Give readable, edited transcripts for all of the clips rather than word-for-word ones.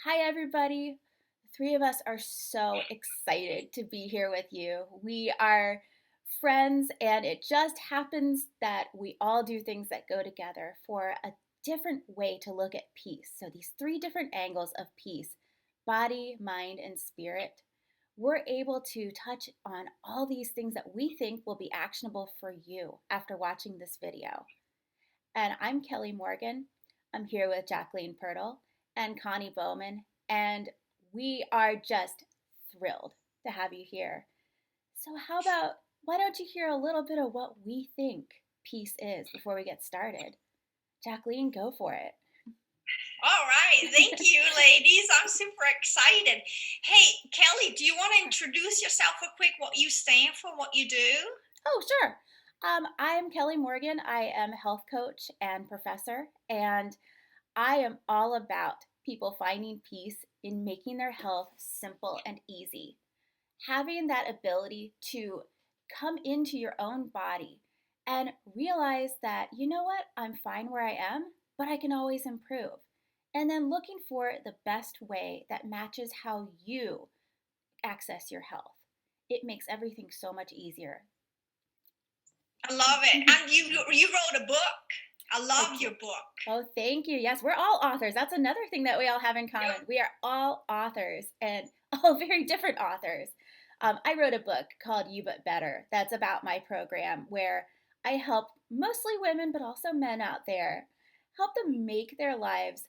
Hi, everybody. The three of us are so excited to be here with you. We are friends, and it just happens that we all do things that go together for a different way to look at peace. So, these three different angles of peace: body, mind, and spirit. We're able to touch on all these things that we think will be actionable for you after watching this video. And I'm Kelly Morgan. I'm here with Jacqueline Pirtle and Connie Bowman, and we are just thrilled to have you here. So, how about why don't you hear a little bit of what we think peace is before we get started? Jacqueline, go for it. All right. Thank you, ladies. I'm super excited. Hey, Kelly, do you want to introduce yourself real quick, what you stand for, what you do? Oh, sure. I'm Kelly Morgan. I am a health coach and professor, and I am all about people finding peace in making their health simple and easy. Having that ability to come into your own body and realize that, you know what, I'm fine where I am, but I can always improve. And then looking for the best way that matches how you access your health. It makes everything so much easier. I love it. And you wrote a book. I love your book. Oh, thank you. Yes, we're all authors. That's another thing that we all have in common. We are all authors and all very different authors. I wrote a book called You But Better that's about my program where I help mostly women, but also men out there, help them make their lives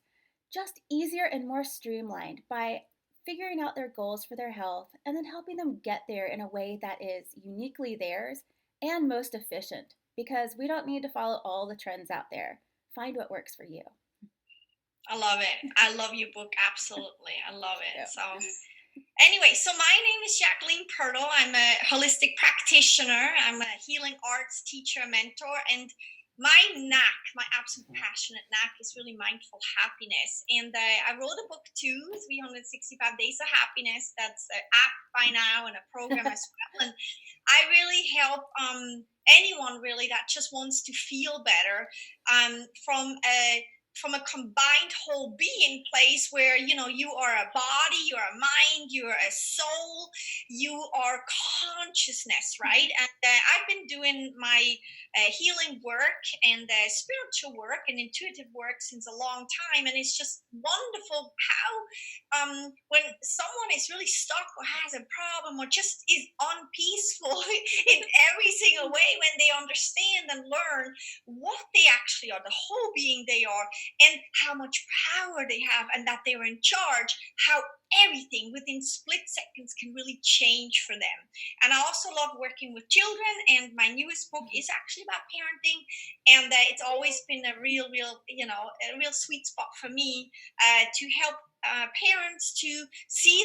just easier and more streamlined by figuring out their goals for their health and then helping them get there in a way that is uniquely theirs and most efficient because we don't need to follow all the trends out there. Find what works for you. I love it. I love your book. Absolutely. I love it. Yeah. So, anyway, so my name is Jacqueline Pirtle. I'm a holistic practitioner. I'm a healing arts teacher, mentor, and my knack, my absolute passionate knack, is really mindful happiness. And I wrote a book too, 365 Days of Happiness. That's an app by now and a program as well. And I really help anyone really that just wants to feel better from a combined whole being place where you are a body, you're a mind, you're a soul, you are consciousness, right? And I've been doing my healing work and spiritual work and intuitive work since a long time, and it's just wonderful how when someone is really stuck or has a problem or just is unpeaceful in every single way, when they understand and learn what they actually are, the whole being they are, and how much power they have and that they're in charge, how everything within split seconds can really change for them. And I also love working with children, and my newest book is actually about parenting, and it's always been a real a real sweet spot for me to help parents to see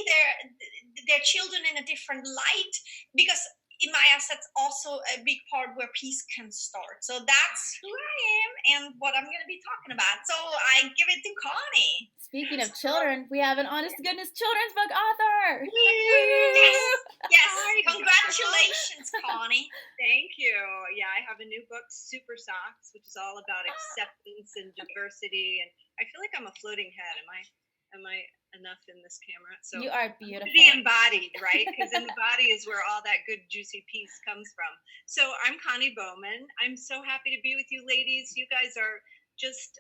their children in a different light, because in my eyes, that's also a big part where peace can start. So that's who I am and what I'm going to be talking about. So I give it to Connie. Speaking of children, we have an honest to goodness children's book author. Yes, yes. Hi. Congratulations, Connie. Thank you. Yeah, I have a new book, Super Socks, which is all about acceptance and diversity. And I feel like I'm a floating head. Am I enough in this camera? So You are beautiful. To be embodied, right? Because in the body is where all that good juicy peace comes from. So I'm Connie Bowman. I'm so happy to be with you ladies. You guys are just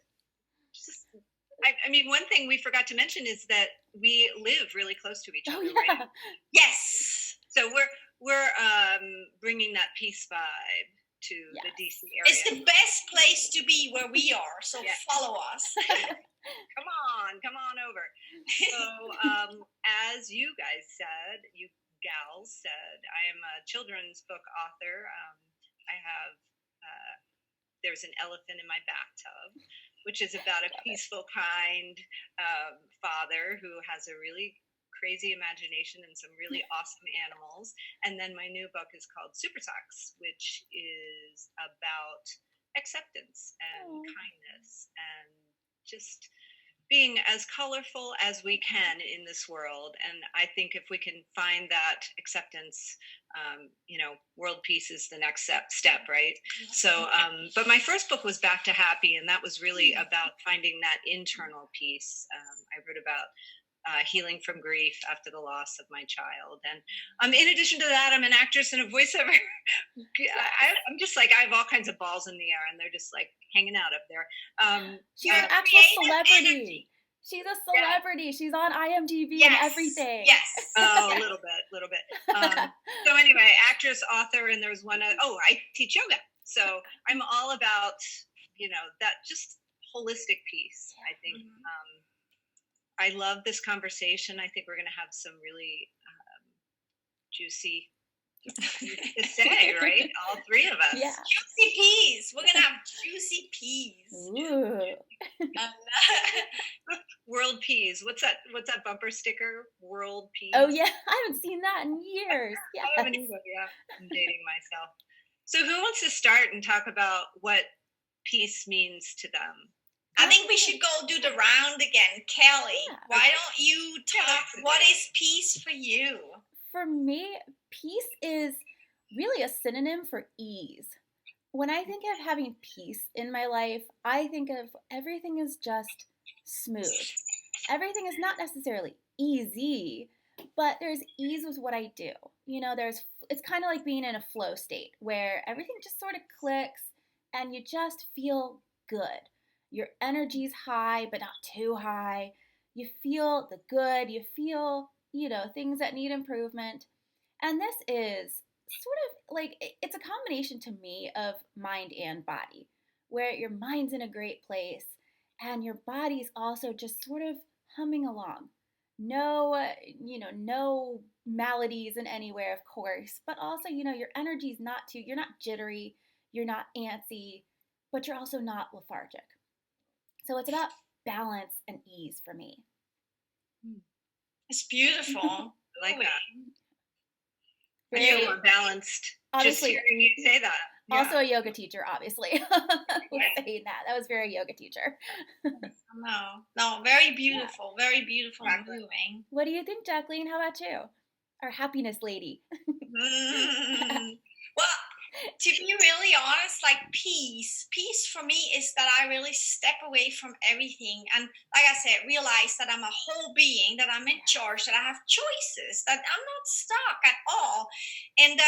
I mean, one thing we forgot to mention is that we live really close to each other, right? Yes. So we're bringing that peace vibe to the DC area. It's the best place to be where we are. So follow us. Come on over. So as you guys said, you gals said, I am a children's book author. I have There's an Elephant in My Bathtub, which is about a peaceful, kind father who has a really crazy imagination and some really awesome animals. And then my new book is called Super Socks, which is about acceptance and kindness and just being as colorful as we can in this world. And I think if we can find that acceptance, world peace is the next step, right? So, but my first book was Back to Happy, and that was really about finding that internal peace. I wrote about healing from grief after the loss of my child. And in addition to that, I'm an actress and a voiceover. I'm just like, I have all kinds of balls in the air, and they're just like hanging out up there. She's an actual celebrity. She's a celebrity. Yeah. She's on IMDb and everything. Yes. Oh, a little bit. So anyway, actress, author, and there's one. I teach yoga. So I'm all about, that just holistic piece, I think. I love this conversation. I think we're going to have some really juicy to say, right? All three of us. Yeah. Juicy peas. We're going to have juicy peas. Ooh. World peas. What's that bumper sticker? World peas. Oh, yeah. I haven't seen that in years. Yes. I haven't either, yeah. I'm dating myself. So who wants to start and talk about what peace means to them? I think we should go do the round again. Kelly, why don't you talk? What is peace for you? For me, peace is really a synonym for ease. When I think of having peace in my life, I think of everything is just smooth. Everything is not necessarily easy, but there's ease with what I do. It's kind of like being in a flow state where everything just sort of clicks and you just feel good. Your energy's high, but not too high. You feel the good. You feel, things that need improvement. And this is sort of like, it's a combination to me of mind and body, where your mind's in a great place and your body's also just sort of humming along. No maladies in anywhere, of course, but also, your energy's you're not jittery, you're not antsy, but you're also not lethargic. So it's about balance and ease for me. It's beautiful. I like that. Very balanced. Obviously, just hearing you say that. Yeah. Also a yoga teacher, obviously. Saying that. That was very yoga teacher. No, very beautiful. Yeah. Very beautiful and moving. What do you think, Jacqueline? How about you? Our happiness lady. Well, to be really honest, like peace for me is that I really step away from everything. And like I said, realize that I'm a whole being, that I'm in charge, that I have choices, that I'm not stuck at all. And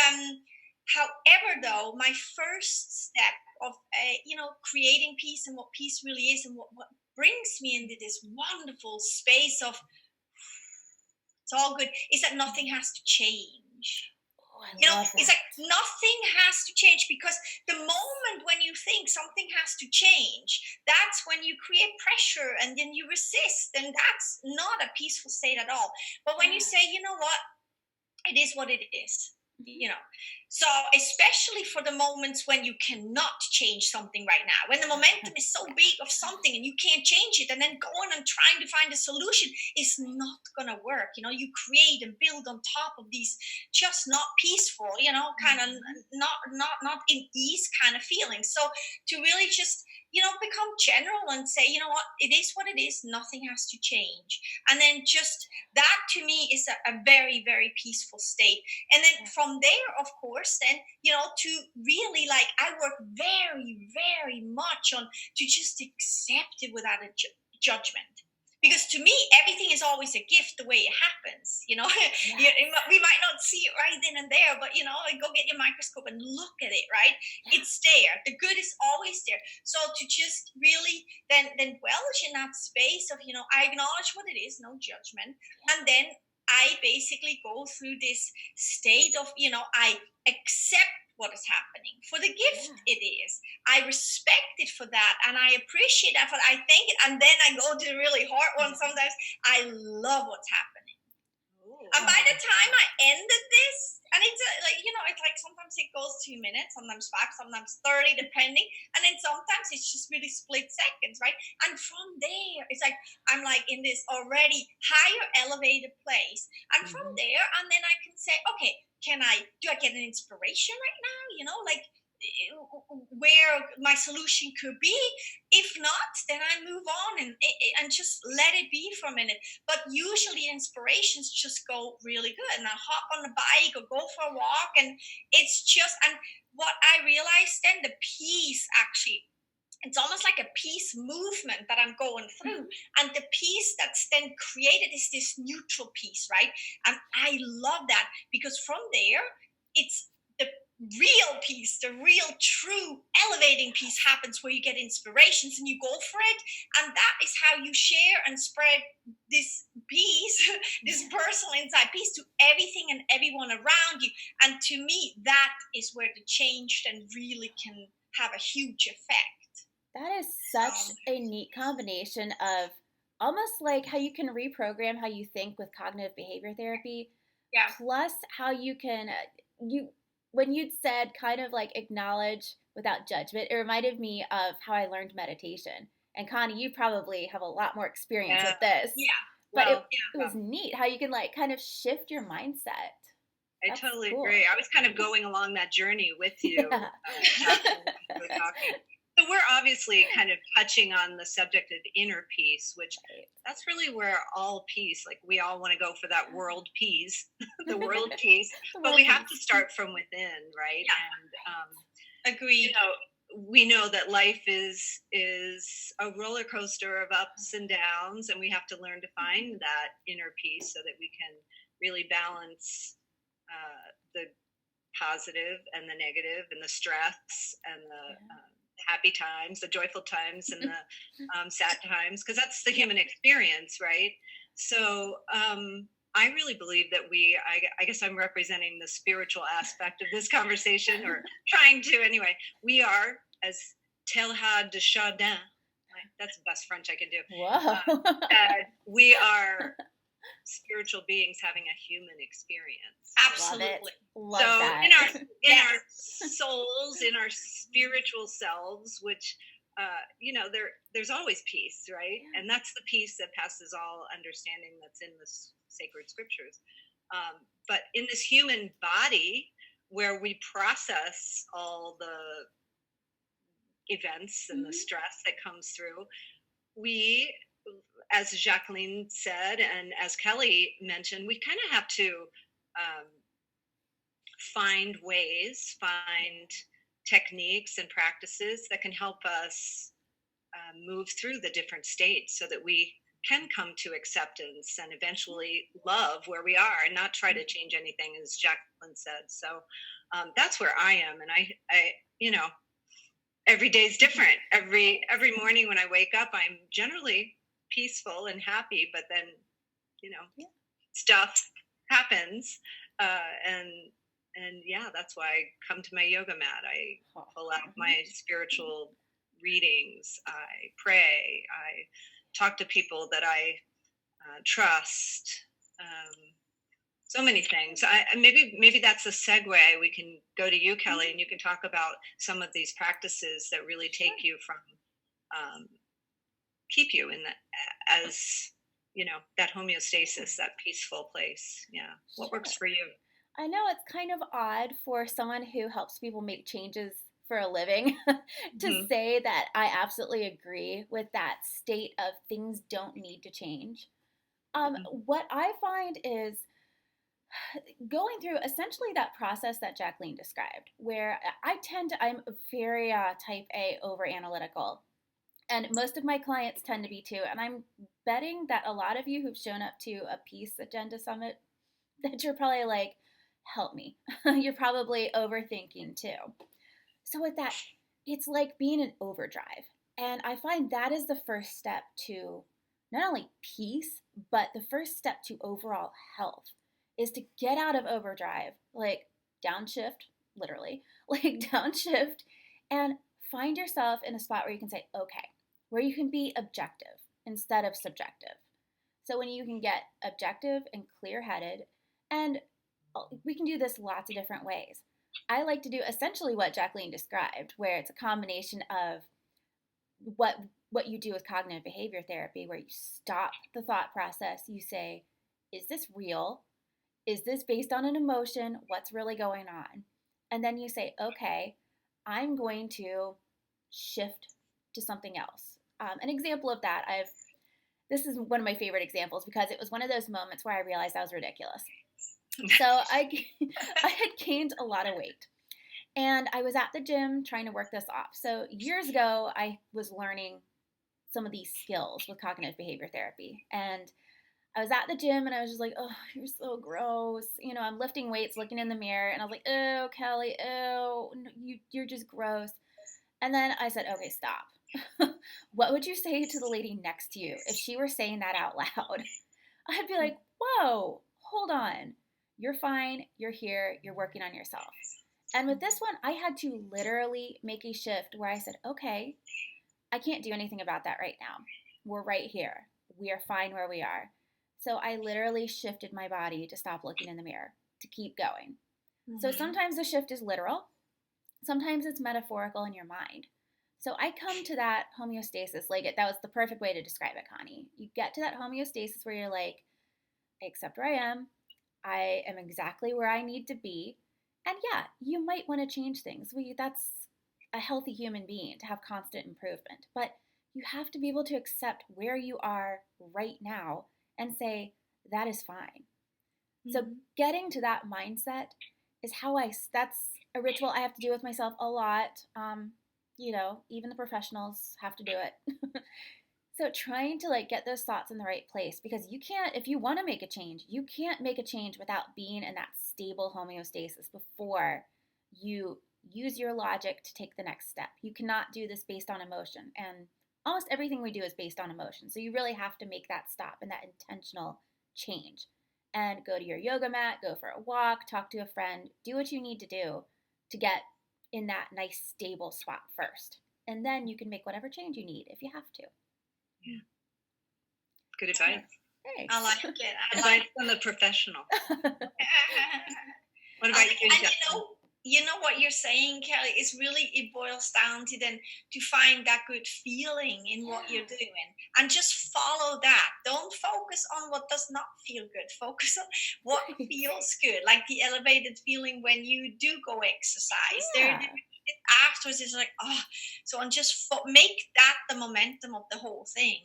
however, though, my first step of, creating peace and what peace really is and what brings me into this wonderful space of it's all good is that nothing has to change. It's like nothing has to change, because the moment when you think something has to change, that's when you create pressure and then you resist, and that's not a peaceful state at all. But when you say, you know what, it is what it is, so especially for the moments when you cannot change something right now, when the momentum is so big of something and you can't change it, and then going and trying to find a solution is not gonna work. You create and build on top of these just not peaceful, kind of not in ease kind of feelings. So to really just become general and say, what, it is what it is, nothing has to change. And then just that to me is a very, very peaceful state. And then from there, of course, then, to really I work very, very much on to just accept it without a judgment. Because to me, everything is always a gift the way it happens, Yes. We might not see it right then and there, but, go get your microscope and look at it, right? Yeah. It's there. The good is always there. So to just really then dwellish in that space of, I acknowledge what it is, no judgment. And then I basically go through this state of, I accept what is happening for the gift it is. I respect it for that, and I appreciate that. I thank it, and then I go to the really hard one. Sometimes I love what's happening. Ooh. And by the time I ended this, and it's it's like sometimes it goes 2 minutes, sometimes 5, sometimes 30, depending, and then sometimes it's just really split seconds, right? And from there, it's like I'm in this already higher elevated place, and from there, and then I can say, okay, do I get an inspiration right now? Where my solution could be. If not, then I move on and just let it be for a minute. But usually inspirations just go really good, and I hop on the bike or go for a walk, and it's just, and what I realized then, the peace actually It's almost like a peace movement that I'm going through. And the peace that's then created is this neutral peace, right? And I love that, because from there, it's the real peace, the real, true, elevating peace happens, where you get inspirations and you go for it. And that is how you share and spread this peace, this personal inside peace, to everything and everyone around you. And to me, that is where the change then really can have a huge effect. That is such a neat combination of almost like how you can reprogram how you think with cognitive behavior therapy, Yeah. plus how you can you when you'd said kind of like acknowledge without judgment, it reminded me of how I learned meditation. And Connie, you probably have a lot more experience with this. Yeah. But Well, it was neat how you can like kind of shift your mindset. I That's totally cool. agree. I was kind of going along that journey with you, Yeah. Jacqueline, as we were talking. So we're obviously kind of touching on the subject of inner peace, which that's really where all peace, like we all want to go for that world peace, the world peace, but we have to start from within, right? Yeah. And Agreed. we know that life is a roller coaster of ups and downs, and we have to learn to find that inner peace so that we can really balance the positive and the negative and the stress and the happy times, the joyful times, and the sad times, because that's the human experience, right? So I really believe that I guess I'm representing the spiritual aspect of this conversation, or trying to anyway. We are, as Teilhard de Chardin, that's the best French I can do. Whoa. We are spiritual beings having a human experience. Absolutely. Love so that. in our souls, in our spiritual selves, which there's always peace, right? Yeah. And that's the peace that passes all understanding that's in the sacred scriptures. But in this human body, where we process all the events and the stress that comes through, we, as Jacqueline said, and as Kelly mentioned, we kind of have to find techniques and practices that can help us move through the different states, so that we can come to acceptance and eventually love where we are, and not try to change anything, as Jacqueline said. So that's where I am. And I every day is different. Every morning when I wake up, I'm generally peaceful and happy, but then stuff happens, and that's why I come to my yoga mat. I pull out my spiritual readings, I pray, I talk to people that I trust, so many things. Maybe that's a segue. We can go to you, Kelly, and you can talk about some of these practices that really take you from keep you in that, as that homeostasis, that peaceful place. Yeah. What works for you? I know it's kind of odd for someone who helps people make changes for a living to say that I absolutely agree with that state of things don't need to change. What I find is going through essentially that process that Jacqueline described, where I'm very type A over analytical. And most of my clients tend to be too. And I'm betting that a lot of you who've shown up to a Peace Agenda Summit, that you're probably like, help me. You're probably overthinking too. So with that, it's like being in overdrive. And I find that is the first step to not only peace, but the first step to overall health is to get out of overdrive, like downshift, literally, like downshift, and find yourself in a spot where you can say, okay, where you can be objective instead of subjective. So when you can get objective and clear-headed, and we can do this lots of different ways. I like to do essentially what Jacqueline described, where it's a combination of what you do with cognitive behavior therapy, where you stop the thought process. You say, is this real? Is this based on an emotion? What's really going on? And then you say, okay, I'm going to shift to something else. An example of that, this is one of my favorite examples because it was one of those moments where I realized I was ridiculous. So I had gained a lot of weight. And I was at the gym trying to work this off. So years ago, I was learning some of these skills with cognitive behavior therapy. And I was at the gym and I was just like, oh, you're so gross. You know, I'm lifting weights, looking in the mirror, and I was like, oh, Kelly, oh, you're just gross. And then I said, okay, stop. What would you say to the lady next to you if she were saying that out loud? I'd be like, whoa, hold on. You're fine. You're here. You're working on yourself. And with this one, I had to literally make a shift where I said, okay, I can't do anything about that right now. We're right here. We are fine where we are. So I literally shifted my body to stop looking in the mirror, to keep going. So sometimes the shift is literal, sometimes it's metaphorical in your mind. So I come to that homeostasis, like that was the perfect way to describe it, Connie. You get to that homeostasis where you're like, I accept where I am. I am exactly where I need to be. And yeah, you might want to change things. That's a healthy human being to have constant improvement. But you have to be able to accept where you are right now and say, that is fine. So getting to that mindset is that's a ritual I have to do with myself a lot. Even the professionals have to do it. So trying to like get those thoughts in the right place, because you can't, if you want to make a change, you can't make a change without being in that stable homeostasis before you use your logic to take the next step. You cannot do this based on emotion, and almost everything we do is based on emotion. So you really have to make that stop and that intentional change and go to your yoga mat, go for a walk, talk to a friend, do what you need to do to get in that nice stable spot first. And then you can make whatever change you need if you have to. Yeah. Good advice. Thanks. I like it. Advice from the professional. What about you, Jacqueline? You know what you're saying, Kelly, is really, it boils down to then to find that good feeling in what you're doing and just follow that. Don't focus on what does not feel good. Focus on what feels good, like the elevated feeling when you do go exercise. Yeah. Afterwards, it's like, oh, so and just make that the momentum of the whole thing,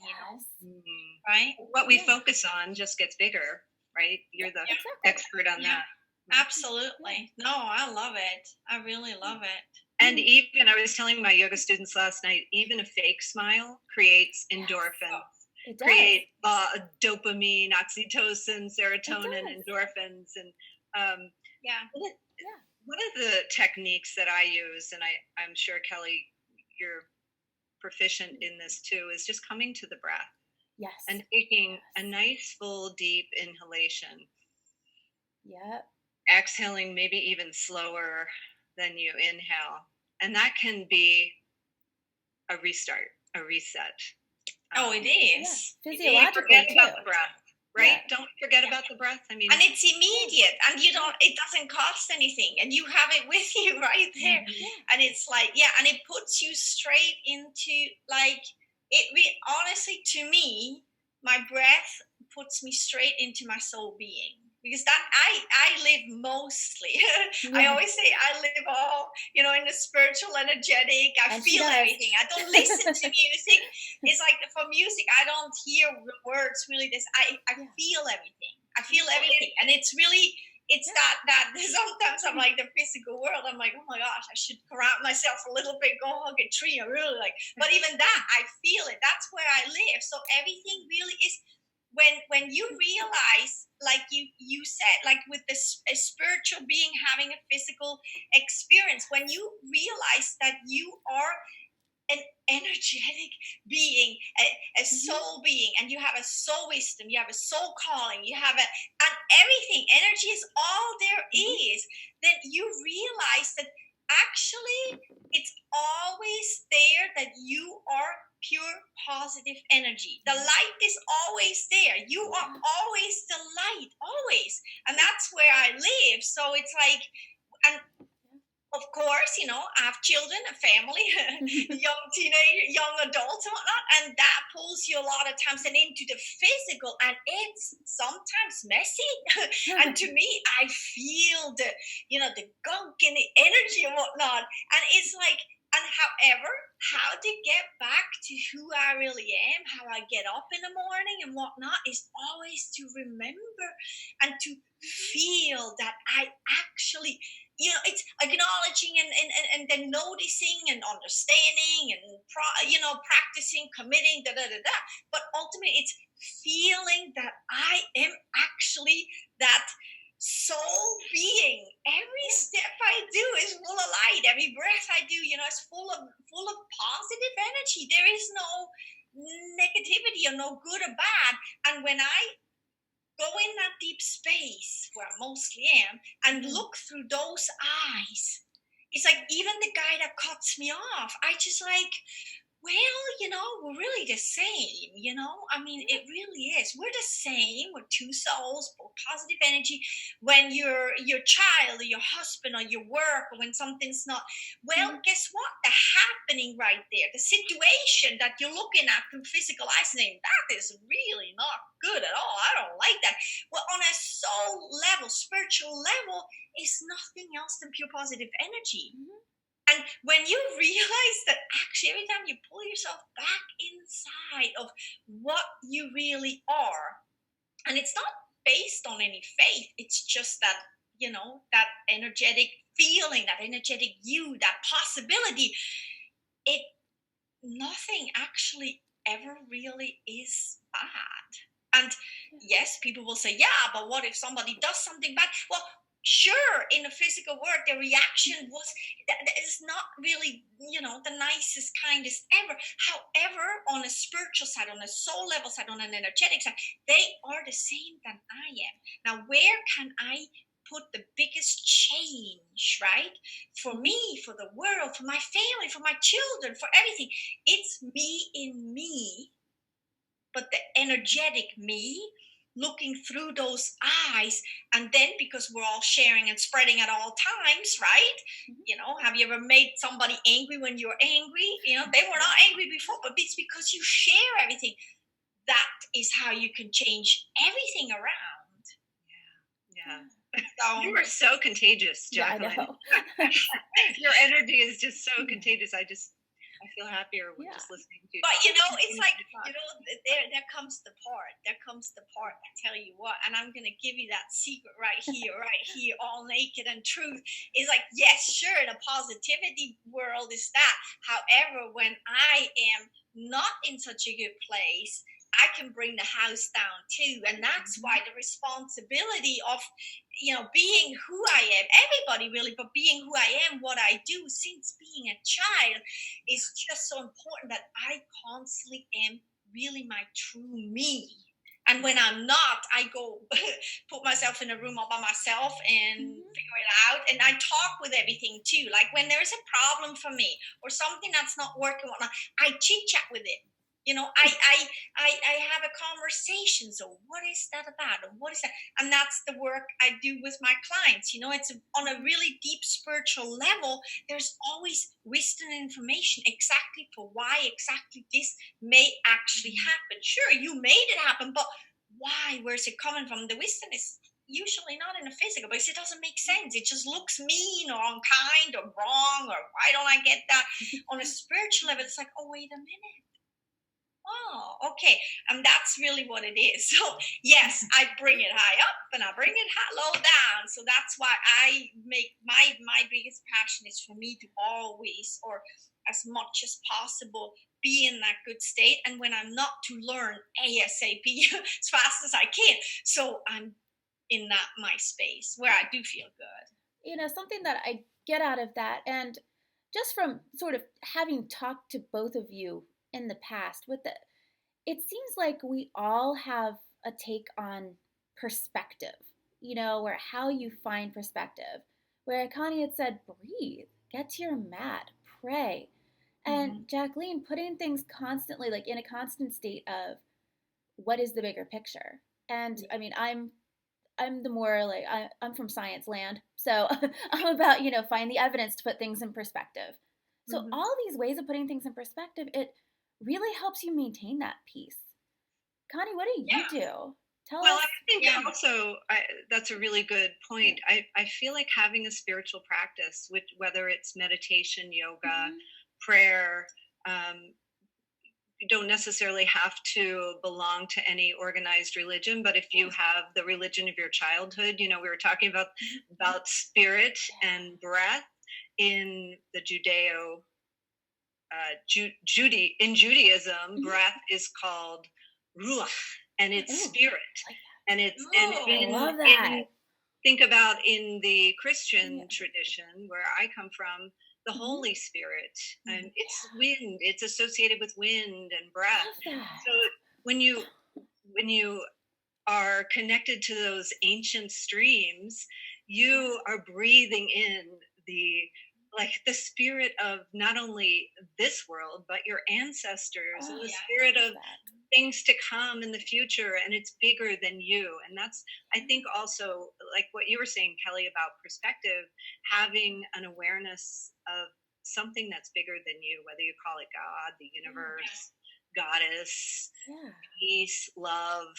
right? What we focus on just gets bigger, right? You're the expert on that. Absolutely. No, I love it. I really love it. And even, I was telling my yoga students last night, even a fake smile creates endorphins, creates dopamine, oxytocin, serotonin, endorphins. And one of the techniques that I use, and I'm sure, Kelly, you're proficient in this too, is just coming to the breath. Yes. And taking a nice, full, deep inhalation. Yep. Exhaling maybe even slower than you inhale. And that can be a restart, a reset. It is. Yeah. Physiologically, forget about the breath, right? Yeah. Don't forget about the breath. I mean, and it's immediate, and it doesn't cost anything, and you have it with you right there. And it's like, and it puts you straight into like honestly, to me, my breath puts me straight into my soul being. Because that I live mostly. I always say I live all, in the spiritual, energetic. I feel everything. I don't listen to music. It's like for music, I don't hear words really. I feel everything. I feel everything, and it's really that. Sometimes I'm like the physical world. I'm like, oh my gosh, I should ground myself a little bit, go hug a tree. I really like. But even that, I feel it. That's where I live. So everything really is. When you realize, like you said, like with this a spiritual being having a physical experience, when you realize that you are an energetic being, a soul being, and you have a soul wisdom, you have a soul calling, you have and everything, energy is all there is, then you realize that actually it's always there, that you are pure positive energy. The light is always there. You are always the light, always. And that's where I live. So it's like, and of course, I have children, a family, young teenager, young adults and whatnot, and that pulls you a lot of times and into the physical, and it's sometimes messy. And to me, I feel the gunk and the energy and whatnot, and it's like, and however, how to get back to who I really am, how I get up in the morning and whatnot, is always to remember and to feel that I actually, it's acknowledging and then noticing and understanding and practicing, committing, da da da da. But ultimately, it's feeling that I am actually that soul being. Every step I do is full of light. Every breath I do, is full of positive energy. There is no negativity or no good or bad. And when I go in that deep space where I mostly am and look through those eyes, it's like even the guy that cuts me off, I just like, well, we're really the same, I mean, it really is. We're the same. We're two souls, both positive energy. When your child or your husband or your work, or when something's not, well, guess what? The happening right there, the situation that you're looking at through physical eyes saying, that is really not good at all. I don't like that. Well, on a soul level, spiritual level, is nothing else than pure positive energy. And when you realize that actually every time you pull yourself back inside of what you really are, and it's not based on any faith, it's just that, that energetic feeling, that energetic you, that possibility, nothing actually ever really is bad. And yes, people will say, yeah, but what if somebody does something bad? Well, sure, in the physical world, the reaction was that is not really, the nicest, kindest ever. However, on a spiritual side, on a soul level side, on an energetic side, they are the same than I am. Now, where can I put the biggest change, right? For me, for the world, for my family, for my children, for everything. It's me in me, but the energetic me looking through those eyes. And then because we're all sharing and spreading at all times, right? Have you ever made somebody angry when you're angry? They were not angry before, but it's because you share everything. That is how you can change everything around. Yeah. So, you are so contagious, Jacqueline. Yeah, I know. Your energy is just so contagious. I feel happier with just listening to you. But it's like, there comes the part. I tell you what, and I'm gonna give you that secret right here, all naked and truth. Is like, yes, sure, the positivity world is that. However, when I am not in such a good place, I can bring the house down too. And that's why the responsibility of, being who I am, everybody really, but being who I am, what I do since being a child is just so important, that I constantly am really my true me. And when I'm not, I go put myself in a room all by myself and figure it out. And I talk with everything too. Like when there's a problem for me or something that's not working, whatnot, I chit chat with it. I have a conversation. So what is that about? Or what is that? And that's the work I do with my clients. It's on a really deep spiritual level. There's always wisdom and information exactly for why exactly this may actually happen. Sure, you made it happen, but why? Where's it coming from? The wisdom is usually not in the physical, because it doesn't make sense. It just looks mean or unkind or wrong, or why don't I get that? On a spiritual level, it's like, oh, wait a minute. Oh, okay. And that's really what it is. So, yes, I bring it high up and I bring it low down. So that's why I make my biggest passion is for me to always, or as much as possible, be in that good state. And when I'm not, to learn ASAP as fast as I can. So I'm in my space where I do feel good. Something that I get out of that, and just from sort of having talked to both of you in the past, it seems like we all have a take on perspective, where how you find perspective, where Connie had said, breathe, get to your mat, pray. And Jacqueline, putting things constantly, like in a constant state of what is the bigger picture. And I mean, I'm the more like, I'm from science land. So I'm about, find the evidence to put things in perspective. So all these ways of putting things in perspective, it really helps you maintain that peace. Connie, what do you do? Tell us. I think also that's a really good point. I feel like having a spiritual practice, whether it's meditation, yoga, prayer, you don't necessarily have to belong to any organized religion, but if you have the religion of your childhood, we were talking about spirit and breath in the in Judaism, breath is called ruach, and it's spirit, and it's I love that. think about in the Christian tradition where I come from, the Holy Spirit, and it's wind. It's associated with wind and breath. Love that. So when you are connected to those ancient streams, you are breathing in the spirit of not only this world but your ancestors, and the spirit of things to come in the future, and it's bigger than you. And that's, I think, also like what you were saying, Kelly, about perspective, having an awareness of something that's bigger than you, whether you call it God, the universe, goddess, peace, love.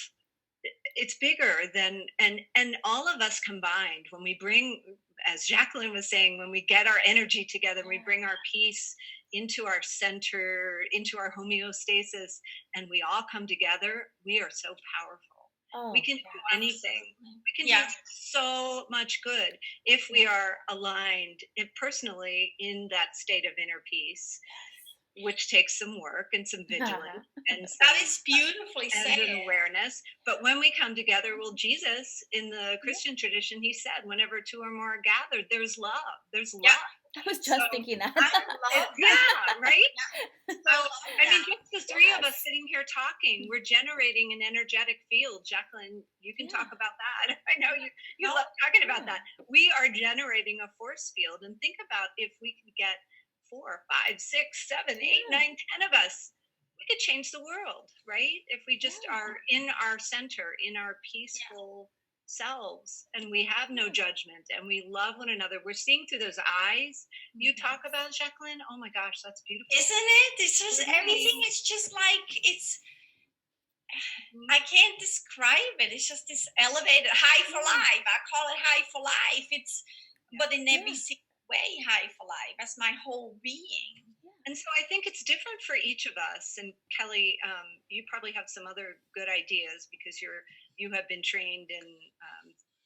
It's bigger than, and all of us combined, when we bring, as Jacqueline was saying, when we get our energy together, we bring our peace into our center, into our homeostasis, and we all come together, we are so powerful. We can do anything. We can do so much good if we are aligned personally in that state of inner peace, which takes some work and some vigilance. And that is beautifully said. And an awareness. But when we come together, well, Jesus in the Christian tradition, he said, whenever two or more are gathered, there's love. There's love. I was just thinking that. I love that. Yeah, right? So, I mean, just the three of us sitting here talking, we're generating an energetic field. Jacqueline, you can talk about that. I know you love talking about that. We are generating a force field. And think about if we could get 4, 5, 6, 7, 8, 9, 10 of us, we could change the world, right? If we just are in our center, in our peaceful selves, and we have no judgment, and we love one another. We're seeing through those eyes you talk about, Jacqueline. Oh my gosh, that's beautiful. Isn't it? It's just everything is just like, it's, I can't describe it. It's just this elevated high for life. I call it high for life. It's, but in every single way, high for life. That's my whole being. And so I think it's different for each of us. And Kelly, you probably have some other good ideas because you have been trained in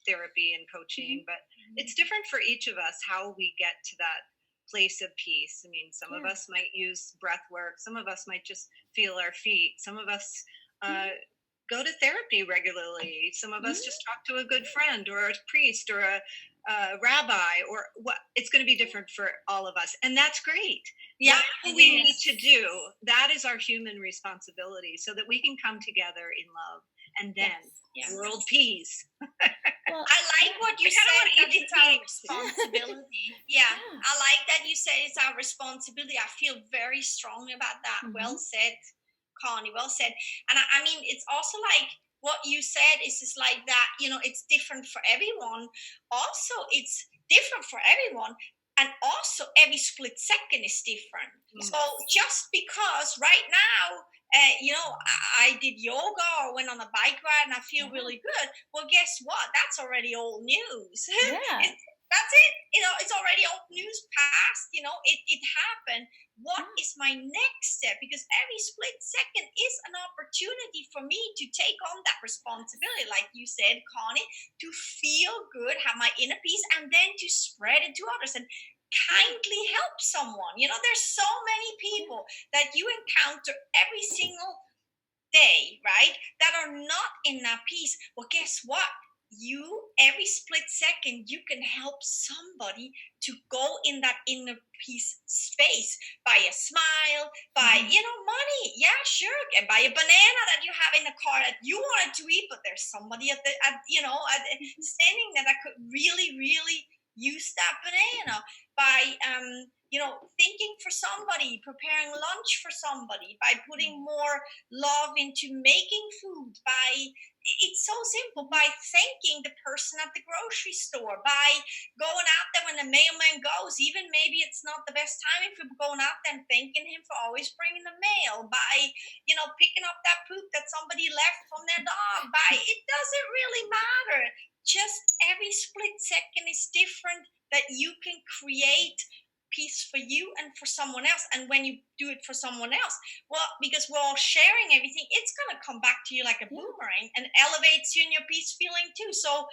therapy and coaching, but it's different for each of us how we get to that place of peace. I mean, some of us might use breath work. Some of us might just feel our feet. Some of us go to therapy regularly. Some of us just talk to a good friend or a priest or a rabbi, or what. It's going to be different for all of us, and that's great. What we need to do, that is our human responsibility, so that we can come together in love, and then world peace. Well, I like what you said, that it's our responsibility. I like that you said it's our responsibility. I feel very strongly about that. Well said, Connie, well said. And I mean, it's also like what you said is just like that, it's different for everyone. Also, it's different for everyone. And also, every split second is different. So just because right now, I did yoga or went on a bike ride and I feel really good. Well, guess what? That's already old news. That's it. It's already old news past. It happened. What is my next step? Because every split second is an opportunity for me to take on that responsibility, like you said, Connie, to feel good, have my inner peace, and then to spread it to others and kindly help someone. There's so many people that you encounter every single day, right, that are not in that peace. Well, guess what? Every split second, you can help somebody to go in that inner peace space by a smile, by, money. Yeah, sure. And buy a banana that you have in the car that you wanted to eat, but there's somebody standing there that could really, really use that banana. By, thinking for somebody, preparing lunch for somebody, by putting more love into making food, it's so simple, by thanking the person at the grocery store, by going out there when the mailman goes, even maybe it's not the best time if you're going out there and thanking him for always bringing the mail, by, picking up that poop that somebody left from their dog, it doesn't really matter. Just every split second is different, that you can create peace for you and for someone else. And when you do it for someone else, well, because we're all sharing everything, it's going to come back to you like a Yeah. boomerang and elevates you in your peace feeling too. So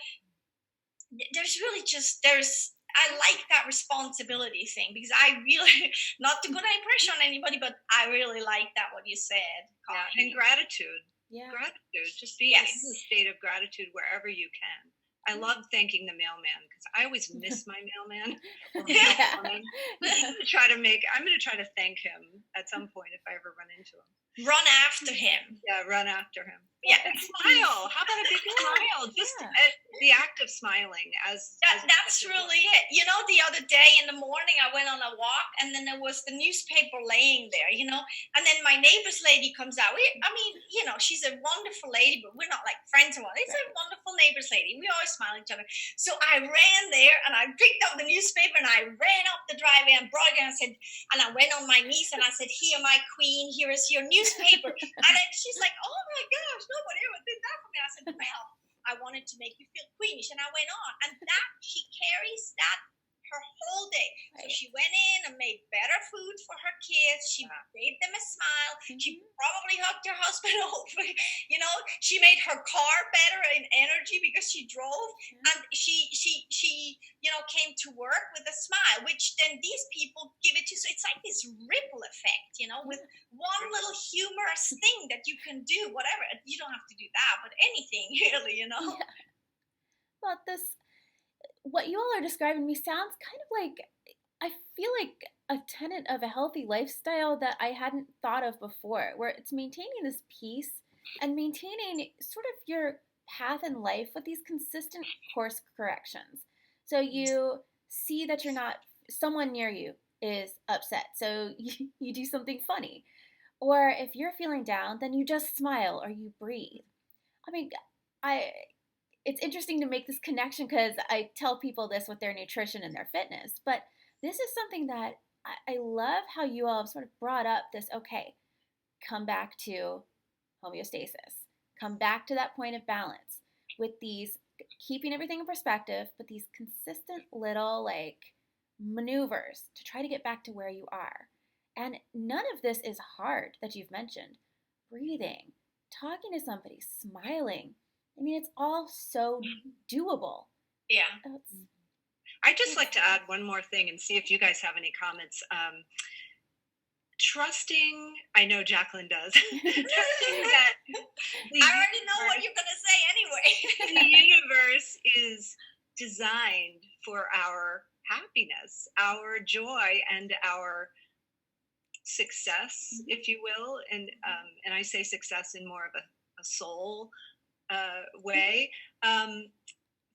there's really just, I like that responsibility thing, because I really, not to put any pressure on anybody, but I really like that, what you said, Yeah, Connie. and gratitude. Yeah. Gratitude. Just being in a state of gratitude wherever you can. I love thanking the mailman, because I always miss my mailman. Or my Yeah. mailwoman. I'm going to try to thank him at some point if I ever run into him. Run after him. Yeah, run after him. Yeah. And smile. How about a big smile? Just the act of smiling. That's really it. You know, the other day in the morning, I went on a walk, and then there was the newspaper laying there, you know, and then my neighbor's lady comes out. You know, she's a wonderful lady, but we're not like friends or what. It's a wonderful neighbor's lady. We always smile at each other. So I ran there, and I picked up the newspaper, and I ran up the driveway and brought it, and I went on my knees, and I said, "Here, my queen, here is your newspaper." And then she's like, "Oh my gosh, nobody ever did that for me." I said, "Well, I wanted to make you feel queenish," and I went on, and that she carries that her whole day. So she went in and made better food for her kids. She gave them a smile. She probably hugged her husband over. You know, she made her car better in energy because she drove, and she you know, came to work with a smile, which then these people give it to. So it's like this ripple effect, you know, with one little humorous thing that you can do, whatever. You don't have to do that, but anything really, you know. Yeah. Well, what you all are describing me sounds kind of like, I feel like a tenet of a healthy lifestyle that I hadn't thought of before, where it's maintaining this peace and maintaining sort of your path in life with these consistent course corrections. So you see that someone near you is upset, so you do something funny. Or if you're feeling down, then you just smile or you breathe. I mean, I it's interesting to make this connection because I tell people this with their nutrition and their fitness, but this is something that I love how you all have sort of brought up this, okay, come back to homeostasis, come back to that point of balance with these, keeping everything in perspective, but these consistent little like maneuvers to try to get back to where you are. And none of this is hard that you've mentioned. Breathing, talking to somebody, smiling. I mean, it's all so doable. Yeah. I'd just like to add one more thing and see if you guys have any comments. Trusting, I know Jacqueline does, trusting that I already know what you're going to say anyway. The universe is designed for our happiness, our joy, and our success, if you will. And I say success in more of a soul way.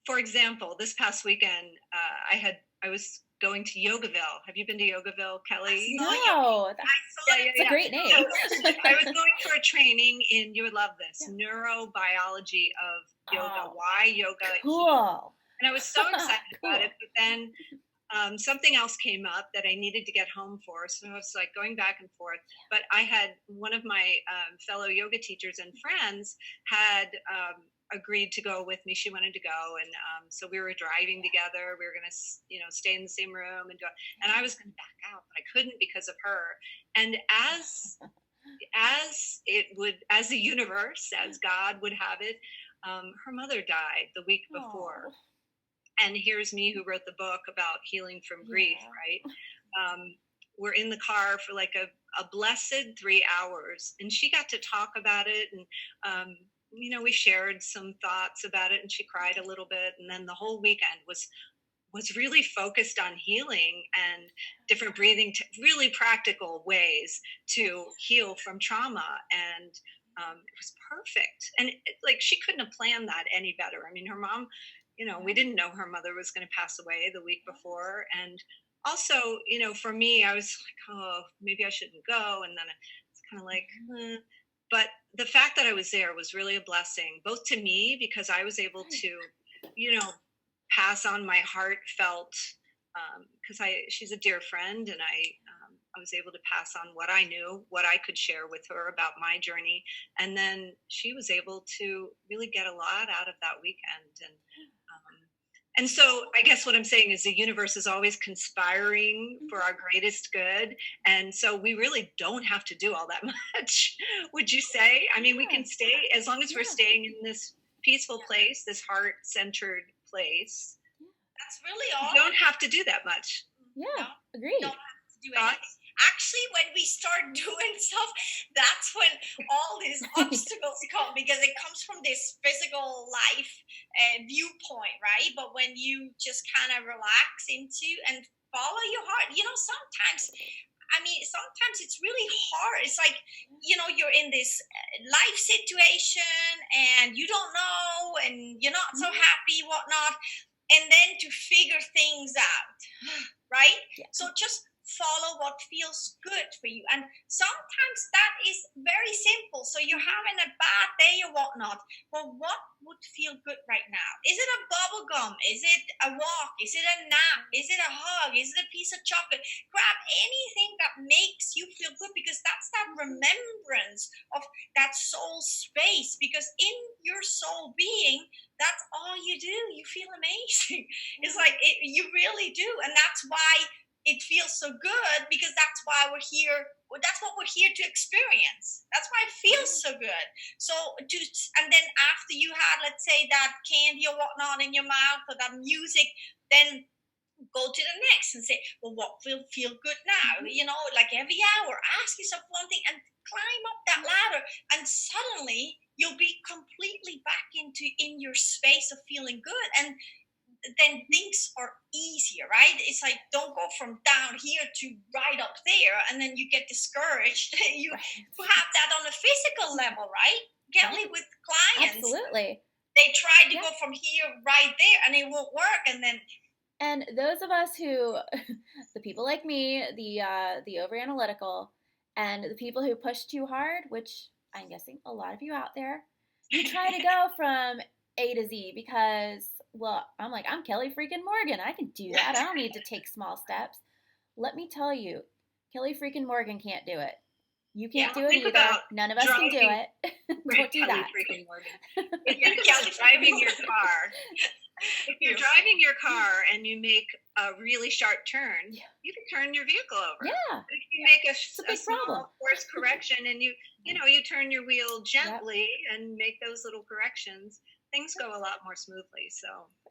For example, this past weekend, I was going to Yogaville. Have you been to Yogaville, Kelly? No, that's a great name. I was going for a training in, you would love this, neurobiology of yoga. Why yoga? Cool. And I was so excited about it, but then something else came up that I needed to get home for. So I was like going back and forth. But I had one of my fellow yoga teachers and friends had agreed to go with me. She wanted to go. And so we were driving together. We were going to, stay in the same room and I was going to back out, but I couldn't because of her. And as the universe, as God would have it, her mother died the week before. And here's me who wrote the book about healing from grief, right? We're in the car for like a blessed 3 hours, and she got to talk about it. And, we shared some thoughts about it, and she cried a little bit. And then the whole weekend was really focused on healing and different breathing, really practical ways to heal from trauma. And it was perfect. And she couldn't have planned that any better. I mean, her mom, we didn't know her mother was going to pass away the week before. And also, for me, I was like, oh, maybe I shouldn't go. And then it's kind of like, But the fact that I was there was really a blessing, both to me, because I was able to, pass on my heartfelt, because she's a dear friend, and I was able to pass on what I knew, what I could share with her about my journey. And then she was able to really get a lot out of that weekend. And so I guess what I'm saying is the universe is always conspiring for our greatest good. And so we really don't have to do all that much, would you say? I mean, we can stay, as long as we're staying in this peaceful place, this heart-centered place. That's really all. We don't have to do that much. Yeah, agreed. Don't have to do anything. Actually, when we start doing stuff, that's when all these obstacles come, because it comes from this physical life viewpoint, right? But when you just kind of relax into and follow your heart, sometimes it's really hard. It's like, you're in this life situation and you don't know and you're not so happy, whatnot. And then to figure things out, right? Yeah. So just follow what feels good for you. And sometimes that is very simple. So you're having a bad day or whatnot. Well, what would feel good right now? Is it a bubble gum? Is it a walk? Is it a nap? Is it a hug? Is it a piece of chocolate? Grab anything that makes you feel good, because that's that remembrance of that soul space. Because in your soul being, that's all you do. You feel amazing. It's like you really do. And that's why it feels so good, because that's why we're here. That's what we're here to experience. That's why it feels so good. And then after you had, let's say, that candy or whatnot in your mouth, or that music, then go to the next and say, well, what will feel good now? Like every hour, ask yourself one thing and climb up that ladder, and suddenly you'll be completely back in your space of feeling good. And then things are easier, right? It's like, don't go from down here to right up there, and then you get discouraged. You have that on a physical level, right? Kelly, with clients. Absolutely. They try to go from here right there, and it won't work. And those of us who, the people like me, the over analytical, and the people who push too hard, which I'm guessing a lot of you out there, you try to go from A to Z because, well, I'm like, I'm Kelly freaking Morgan. I can do that. I don't need to take small steps. Let me tell you, Kelly freaking Morgan can't do it. You can't do it either. None of us can do it. Don't do that. Freaking Morgan. If you're driving your car, and you make a really sharp turn, you can turn your vehicle over. Yeah. If you make a small course correction, and you turn your wheel gently and make those little corrections, things go a lot more smoothly. So,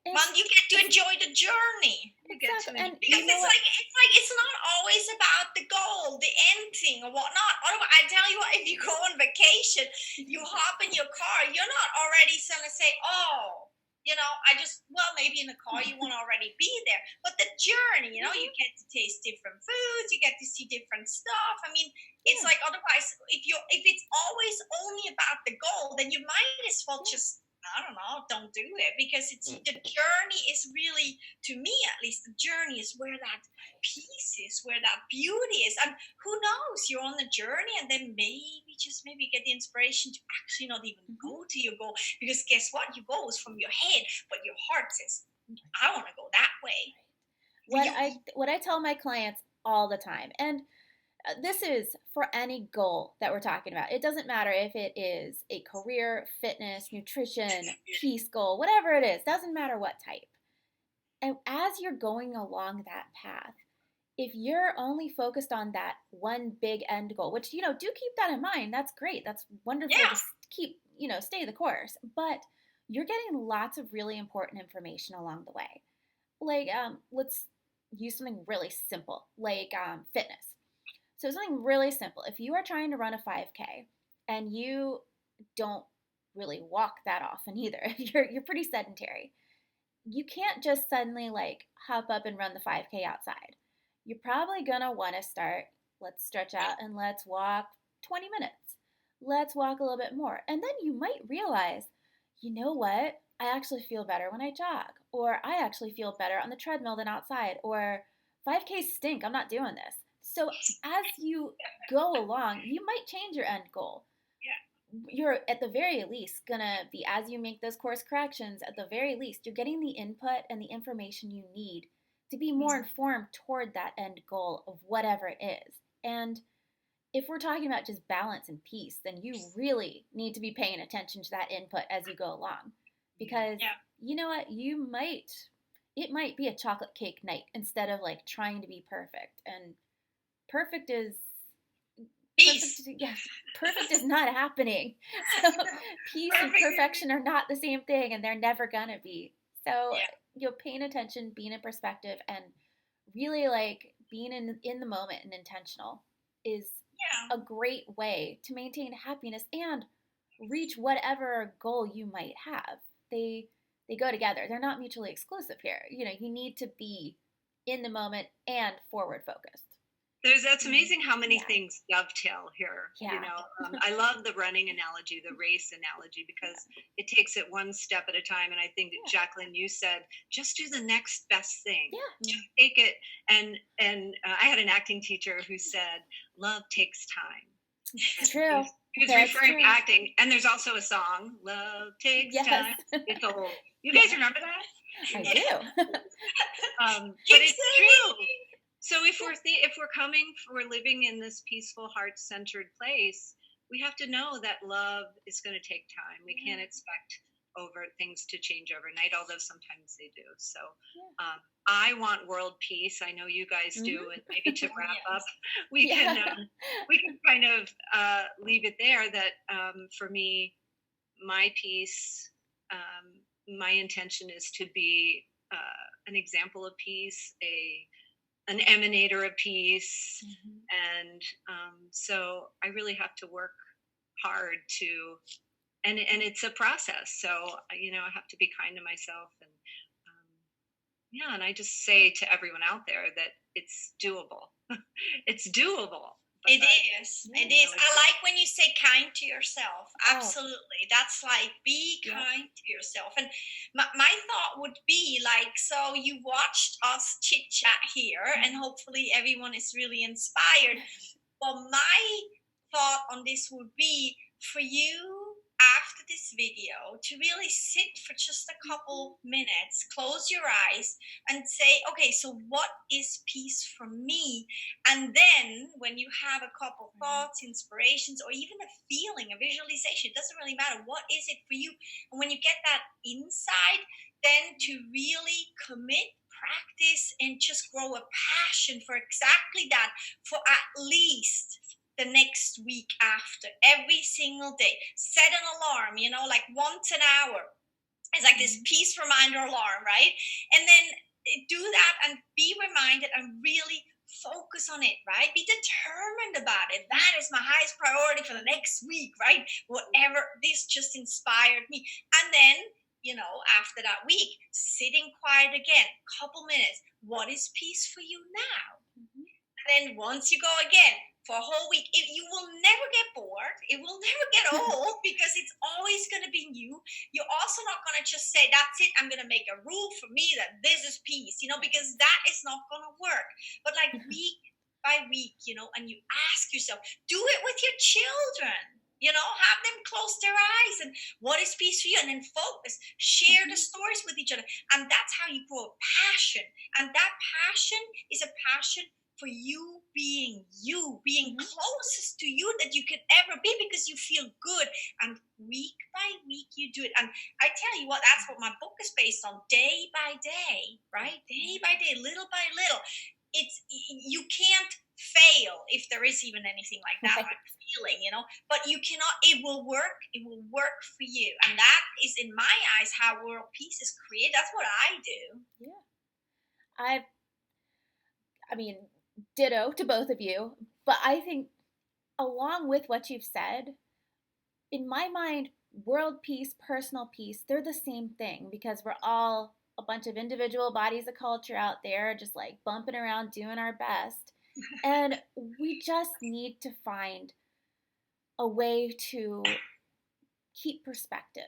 you get to enjoy the journey. Exactly. Because it's not always about the goal, the end thing or whatnot. Otherwise, I tell you what, if you go on vacation, you hop in your car, you're not already gonna say, maybe in the car you won't already be there. But the journey, you get to taste different foods, you get to see different stuff. I mean, it's like, otherwise, if it's always only about the goal, then you might as well just, I don't know, don't do it, because the journey is really, to me at least, the journey is where that peace is, where that beauty is. And who knows, you're on the journey, and then maybe get the inspiration to actually not even go to your goal, because guess what? Your goal is from your head, but your heart says, I want to go that way. What I tell my clients all the time, and this is for any goal that we're talking about. It doesn't matter if it is a career, fitness, nutrition, peace goal, whatever it is, doesn't matter what type. And as you're going along that path, if you're only focused on that one big end goal, which, do keep that in mind. That's great. That's wonderful to keep, stay the course. But you're getting lots of really important information along the way. Like, let's use something really simple, like fitness. So something really simple. If you are trying to run a 5K and you don't really walk that often either, you're pretty sedentary, you can't just suddenly hop up and run the 5K outside. You're probably going to want to start, let's stretch out and let's walk 20 minutes. Let's walk a little bit more. And then you might realize, you know what? I actually feel better when I jog, or I actually feel better on the treadmill than outside, or 5Ks stink, I'm not doing this. So as you go along, you might change your end goal. You're at the very least going to be, as you make those course corrections, at the very least, you're getting the input and the information you need to be more informed toward that end goal of whatever it is. And if we're talking about just balance and peace, then you really need to be paying attention to that input as you go along. Because you know what? You might it might be a chocolate cake night instead of like trying to be perfect. And perfect is Peace. yes, perfect is not happening. So peace and Perfect. perfection are not the same thing, and they're never gonna be. So Yeah. paying attention, being in perspective, and really like being in the moment and intentional is Yeah. a great way to maintain happiness and reach whatever goal you might have. They go together. They're not mutually exclusive here. You need to be in the moment and forward focused. That's amazing how many Yeah. things dovetail here. Yeah. I love the running analogy, the race analogy, because it takes it one step at a time. And I think that Jacqueline, you said, just do the next best thing. Yeah. Just take it. And I had an acting teacher who said, love takes time. It's true. He was referring to acting. And there's also a song, Love Takes Time. It's old. You guys remember that? I do. But it's true. So if we're living in this peaceful, heart-centered place, we have to know that love is going to take time. We can't expect things to change overnight, although sometimes they do. So I want world peace. I know you guys do. And maybe to wrap up, we can kind of leave it there. That for me, my peace, my intention is to be an example of peace, an emanator of peace. And so I really have to work hard and it's a process. So, I have to be kind to myself and I just say to everyone out there that it's doable. It's doable. It is. It is. I like when you say kind to yourself. Absolutely. That's like, be kind to yourself. And my thought would be like, so you watched us chit chat here, and hopefully everyone is really inspired. Well, my thought on this would be for you after this video to really sit for just a couple minutes, close your eyes and say, okay, so what is peace for me? And then when you have a couple thoughts, inspirations, or even a feeling, a visualization, it doesn't really matter, what is it for you? And when you get that insight, then to really commit, practice, and just grow a passion for exactly that for at least the next week after, every single day. Set an alarm, like once an hour. It's like this peace reminder alarm, right? And then do that and be reminded and really focus on it, right? Be determined about it. That is my highest priority for the next week, right? Whatever, this just inspired me. And then, after that week, sitting quiet again, couple minutes. What is peace for you now? And then once you go again, for a whole week, you will never get bored. It will never get old because it's always going to be new. You're also not going to just say, that's it, I'm going to make a rule for me that this is peace, because that is not going to work. But like week by week, and you ask yourself, do it with your children. Have them close their eyes and what is peace for you? And then focus, share the stories with each other. And that's how you grow a passion. And that passion is a passion for you being closest to you that you could ever be, because you feel good. And week by week you do it. And I tell you what, that's what my book is based on, day by day, right? Day by day, little by little. You can't fail, if there is even anything like that, like feeling, but you cannot, it will work for you. And that is, in my eyes, how world peace is created. That's what I do. Yeah. I mean, ditto to both of you, but I think along with what you've said, in my mind, world peace, personal peace, they're the same thing, because we're all a bunch of individual bodies of culture out there just like bumping around doing our best. And we just need to find a way to keep perspective.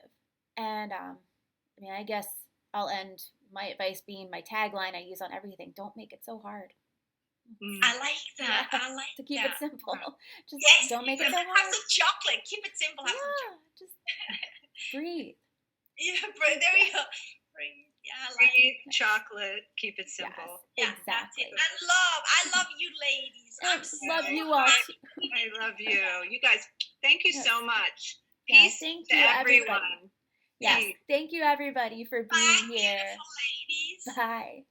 And I guess I'll end my advice being my tagline I use on everything: don't make it so hard. I like that. I like to keep it simple. Just don't make it so hard. Have some chocolate. Keep it simple. Have some chocolate. Just breathe. There you go. Breathe. Yeah, breathe, chocolate. Keep it simple. Yes, exactly. That's it. I love you, ladies. Love you all. I love you. You guys, thank you so much. Yeah, Peace thank to you, everyone. everybody. Yes. Thank you, everybody, for Bye, being here. beautiful ladies. Bye.